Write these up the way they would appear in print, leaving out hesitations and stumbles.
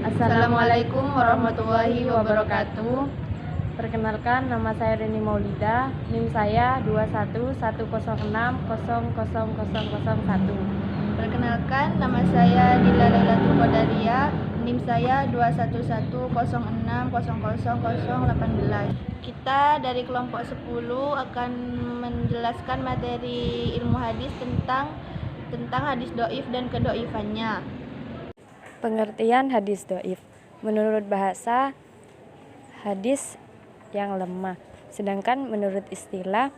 Assalamualaikum warahmatullahi wabarakatuh. Perkenalkan, nama saya Reni Maulida, NIM saya 21106000001. Perkenalkan, nama saya Dila Lailatul Qadariyah, NIM saya 21106000018. Kita dari kelompok 10 akan menjelaskan materi ilmu hadis tentang hadis dhaif dan kedhaifannya. Pengertian hadis dhaif. Menurut bahasa, hadis yang lemah. Sedangkan menurut istilah,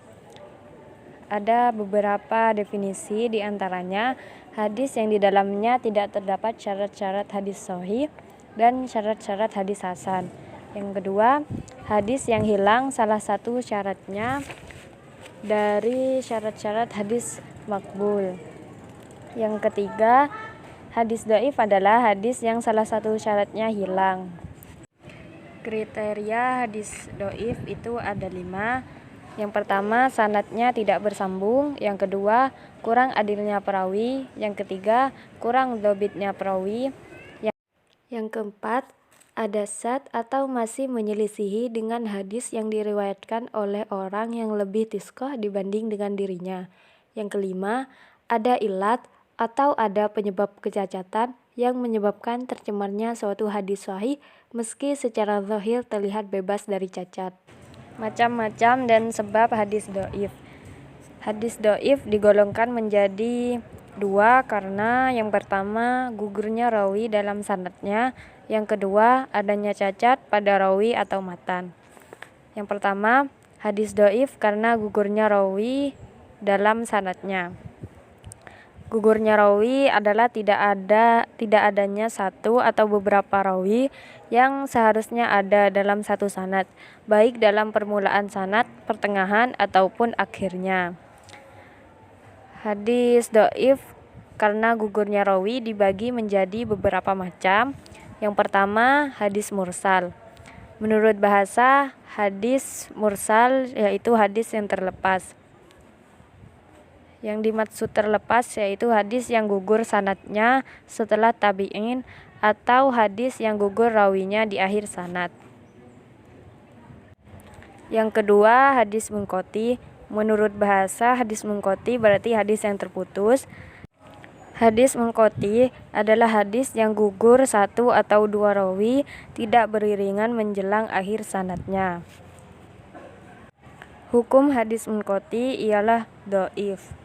ada beberapa definisi, di antaranya hadis yang di dalamnya tidak terdapat syarat-syarat hadis sahih dan syarat-syarat hadis hasan. Yang kedua, hadis yang hilang salah satu syaratnya dari syarat-syarat hadis makbul. Yang ketiga, hadis dhaif adalah hadis yang salah satu syaratnya hilang. Kriteria hadis dhaif itu ada 5. Yang pertama, sanadnya tidak bersambung. Yang kedua, kurang adilnya perawi. Yang ketiga, kurang dhabitnya perawi. Yang keempat, ada syadz atau masih menyelisihi dengan hadis yang diriwayatkan oleh orang yang lebih thiqah dibanding dengan dirinya. Yang kelima, ada ilat atau ada penyebab kecacatan yang menyebabkan tercemarnya suatu hadis sahih meski secara zahir terlihat bebas dari cacat. Macam-macam dan sebab hadis dhaif. Hadis dhaif digolongkan menjadi 2 karena yang pertama, gugurnya rawi dalam sanadnya. Yang kedua, adanya cacat pada rawi atau matan. Yang pertama, hadis dhaif karena gugurnya rawi dalam sanadnya. Gugurnya rawi adalah tidak adanya satu atau beberapa rawi yang seharusnya ada dalam satu sanad, baik dalam permulaan sanad, pertengahan, ataupun akhirnya. Hadis dhaif karena gugurnya rawi dibagi menjadi beberapa macam. Yang pertama, hadis mursal. Menurut bahasa, hadis mursal yaitu hadis yang terlepas. Yang dimaksud terlepas yaitu hadis yang gugur sanadnya setelah tabi'in atau hadis yang gugur rawinya di akhir sanad. Yang kedua, hadis munqati. Menurut bahasa, hadis munqati berarti hadis yang terputus. Hadis munqati adalah hadis yang gugur 1 atau 2 rawi tidak beriringan menjelang akhir sanadnya. Hukum hadis munqati ialah dhaif.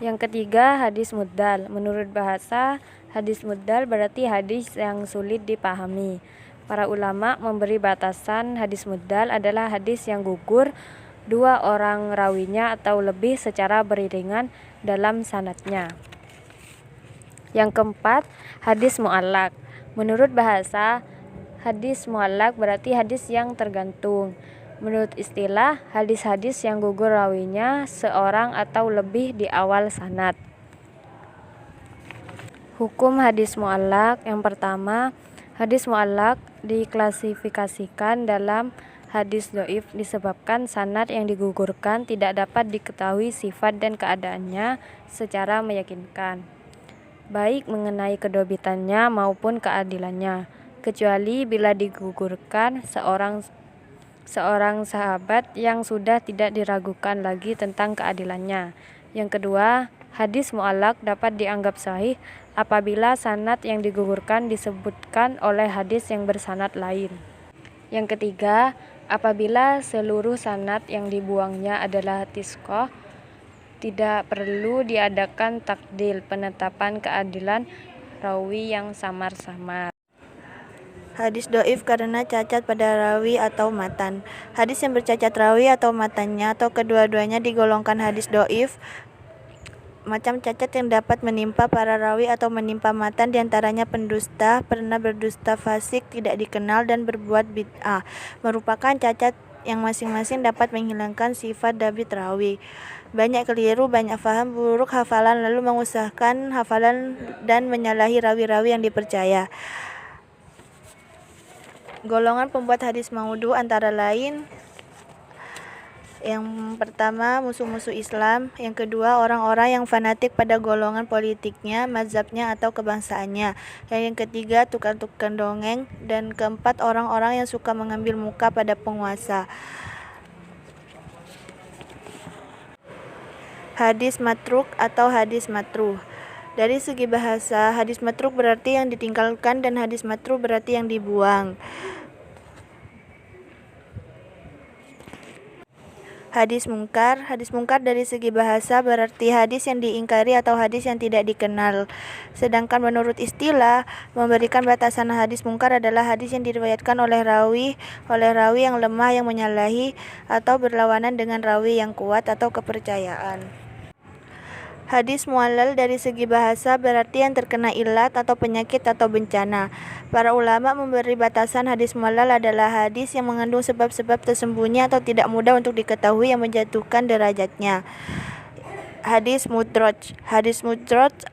Yang ketiga, hadis muddal. Menurut bahasa, hadis muddal berarti hadis yang sulit dipahami. Para ulama memberi batasan hadis muddal adalah hadis yang gugur 2 orang rawinya atau lebih secara beriringan dalam sanadnya. Yang keempat, hadis mu'allaq. Menurut bahasa, hadis mu'allaq berarti hadis yang tergantung. Menurut istilah, hadis-hadis yang gugur rawinya seorang atau lebih di awal sanad. Hukum hadis mu'allaq. Yang pertama, hadis mu'allaq diklasifikasikan dalam hadis dhaif disebabkan sanad yang digugurkan tidak dapat diketahui sifat dan keadaannya secara meyakinkan, baik mengenai kedhabitannya maupun keadilannya, kecuali bila digugurkan seorang sahabat yang sudah tidak diragukan lagi tentang keadilannya. Yang kedua, hadis mu'allaq dapat dianggap sahih apabila sanad yang digugurkan disebutkan oleh hadis yang bersanad lain. Yang ketiga, apabila seluruh sanad yang dibuangnya adalah thiqah, tidak perlu diadakan takdil, penetapan keadilan rawi yang samar-samar. Hadis dhaif karena cacat pada rawi atau matan. Hadis yang bercacat rawi atau matannya atau kedua-duanya digolongkan hadis dhaif. Macam cacat yang dapat menimpa para rawi atau menimpa matan diantaranya pendusta, pernah berdusta fasik, tidak dikenal, dan berbuat bid'ah, merupakan cacat yang masing-masing dapat menghilangkan sifat dhabit rawi. Banyak keliru, banyak faham buruk hafalan, lalu mengusahakan hafalan dan menyalahi rawi-rawi yang dipercaya. Golongan pembuat hadis maudhu antara lain Yang pertama, musuh-musuh Islam. Yang kedua, orang-orang yang fanatik pada golongan politiknya, mazhabnya, atau kebangsaannya. Yang ketiga, tukang-tukang dongeng. Dan keempat, orang-orang yang suka mengambil muka pada penguasa. Hadis matruk atau hadis matruh. Dari segi bahasa, hadis matruk berarti yang ditinggalkan dan hadis matruh berarti yang dibuang. Hadis mungkar dari segi bahasa berarti hadis yang diingkari atau hadis yang tidak dikenal. Sedangkan menurut istilah, memberikan batasan hadis mungkar adalah hadis yang diriwayatkan oleh rawi yang lemah, yang menyalahi atau berlawanan dengan rawi yang kuat atau kepercayaan. Hadis mu'allal dari segi bahasa berarti yang terkena ilat atau penyakit atau bencana. Para ulama memberi batasan hadis mu'allal adalah hadis yang mengandung sebab-sebab tersembunyi atau tidak mudah untuk diketahui yang menjatuhkan derajatnya. Hadis mudraj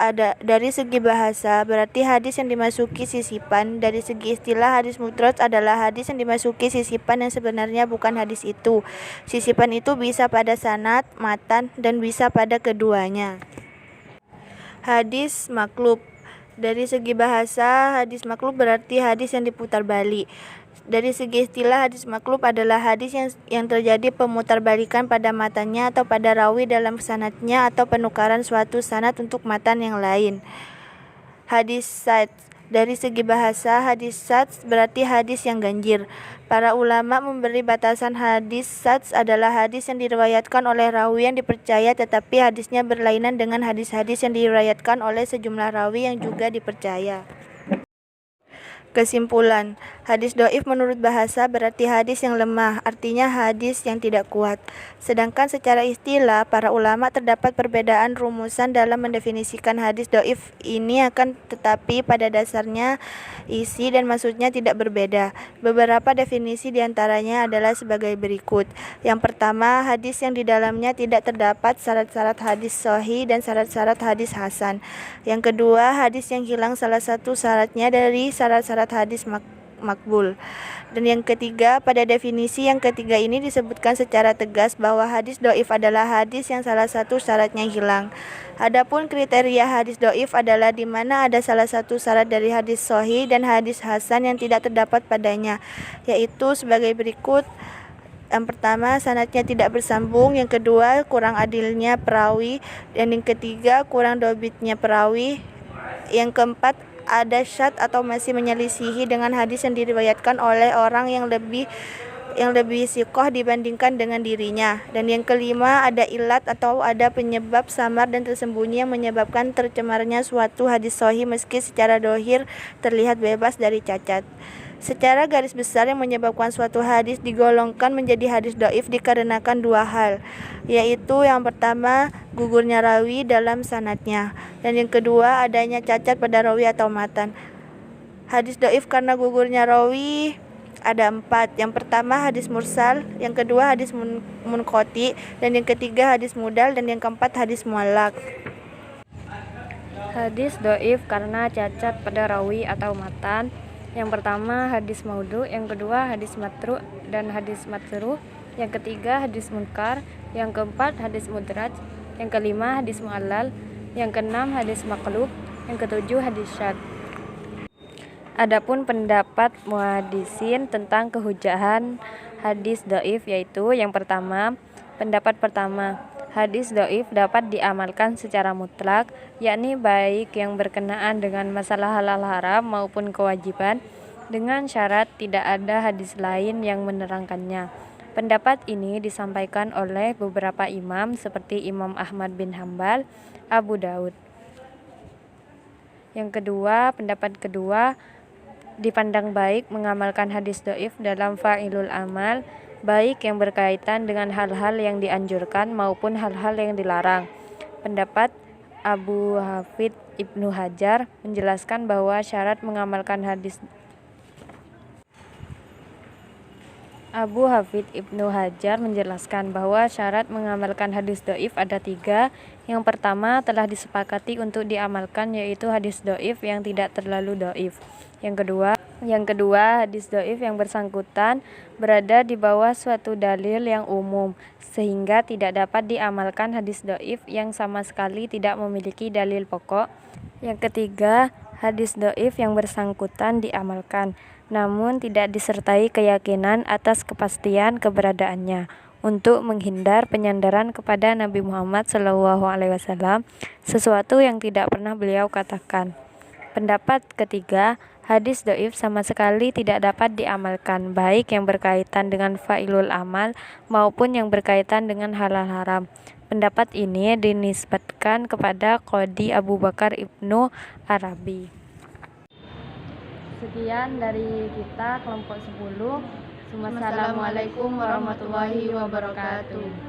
ada dari segi bahasa berarti hadis yang dimasuki sisipan. Dari segi istilah, hadis mudraj adalah hadis yang dimasuki sisipan yang sebenarnya bukan hadis itu. Sisipan itu bisa pada sanad, matan, dan bisa pada keduanya. Hadis maklub. Dari segi bahasa, hadis maklub berarti hadis yang diputar balik. Dari segi istilah, hadis maklub adalah hadis yang terjadi pemutarbalikan pada matanya atau pada rawi dalam sanadnya atau penukaran suatu sanad untuk matan yang lain. Hadis sats. Dari segi bahasa, hadis sats berarti hadis yang ganjil. Para ulama memberi batasan hadis sats adalah hadis yang diriwayatkan oleh rawi yang dipercaya tetapi hadisnya berlainan dengan hadis-hadis yang diriwayatkan oleh sejumlah rawi yang juga dipercaya. Kesimpulan, hadis dhaif menurut bahasa berarti hadis yang lemah, artinya hadis yang tidak kuat. Sedangkan secara istilah, para ulama terdapat perbedaan rumusan dalam mendefinisikan hadis dhaif ini akan tetapi pada dasarnya isi dan maksudnya tidak berbeda. Beberapa definisi diantaranya adalah sebagai berikut. Yang pertama, hadis yang di dalamnya tidak terdapat syarat-syarat hadis sahih dan syarat-syarat hadis hasan. Yang kedua, hadis yang hilang salah satu syaratnya dari syarat-syarat hadis makbul. Dan yang ketiga, pada definisi yang ketiga ini disebutkan secara tegas bahwa hadis dhaif adalah hadis yang salah satu syaratnya hilang. Adapun kriteria hadis dhaif adalah di mana ada salah satu syarat dari hadis sahih dan hadis hasan yang tidak terdapat padanya, yaitu sebagai berikut. Yang pertama, sanadnya tidak bersambung. Yang kedua, kurang adilnya perawi. Dan yang ketiga, kurang dobitnya perawi. Yang keempat, ada syad atau masih menyelisihi dengan hadis yang diriwayatkan oleh orang yang lebih siqah dibandingkan dengan dirinya. Dan yang kelima, ada ilat atau ada penyebab samar dan tersembunyi yang menyebabkan tercemarnya suatu hadis sahih meski secara dohir terlihat bebas dari cacat. Secara garis besar, yang menyebabkan suatu hadis digolongkan menjadi hadis dhaif dikarenakan dua hal, yaitu yang pertama, gugurnya rawi dalam sanadnya, dan yang kedua, adanya cacat pada rawi atau matan. Hadis dhaif karena gugurnya rawi ada 4. Yang pertama, hadis mursal, yang kedua, hadis munqati, dan yang ketiga, hadis mudal, dan yang keempat, hadis muallaq. Hadis dhaif karena cacat pada rawi atau matan. Yang pertama, hadis maudhu, yang kedua, hadis matru dan hadis matruh, yang ketiga, hadis munkar, yang keempat, hadis mudraj, yang kelima, hadis mu'allal, yang keenam, hadis maqlub, yang ketujuh, hadis syadz. Adapun pendapat muhaddisin tentang kehujahan hadis dhaif yaitu yang pertama, pendapat pertama, hadis dhaif dapat diamalkan secara mutlak, yakni baik yang berkenaan dengan masalah halal haram maupun kewajiban, dengan syarat tidak ada hadis lain yang menerangkannya. Pendapat ini disampaikan oleh beberapa imam seperti Imam Ahmad bin Hambal, Abu Daud. Yang kedua, pendapat kedua, dipandang baik mengamalkan hadis dhaif dalam fa'ilul amal, baik yang berkaitan dengan hal-hal yang dianjurkan maupun hal-hal yang dilarang. Pendapat Abu Hafid Ibnu Hajar menjelaskan bahwa syarat mengamalkan hadis dhaif ada 3. Yang pertama telah disepakati untuk diamalkan yaitu hadis dhaif yang tidak terlalu dhaif. Yang kedua, Yang kedua, hadis doif yang bersangkutan berada di bawah suatu dalil yang umum, sehingga tidak dapat diamalkan hadis doif yang sama sekali tidak memiliki dalil pokok. Yang ketiga, hadis doif yang bersangkutan diamalkan, namun tidak disertai keyakinan atas kepastian keberadaannya, untuk menghindar penyandaran kepada Nabi Muhammad SAW, sesuatu yang tidak pernah beliau katakan. Pendapat ketiga, hadis doif sama sekali tidak dapat diamalkan, baik yang berkaitan dengan fa'ilul amal maupun yang berkaitan dengan halal haram. Pendapat ini dinisbatkan kepada Qadhi Abu Bakar Ibnu Arabi. Sekian dari kita kelompok 10. Wassalamualaikum warahmatullahi wabarakatuh.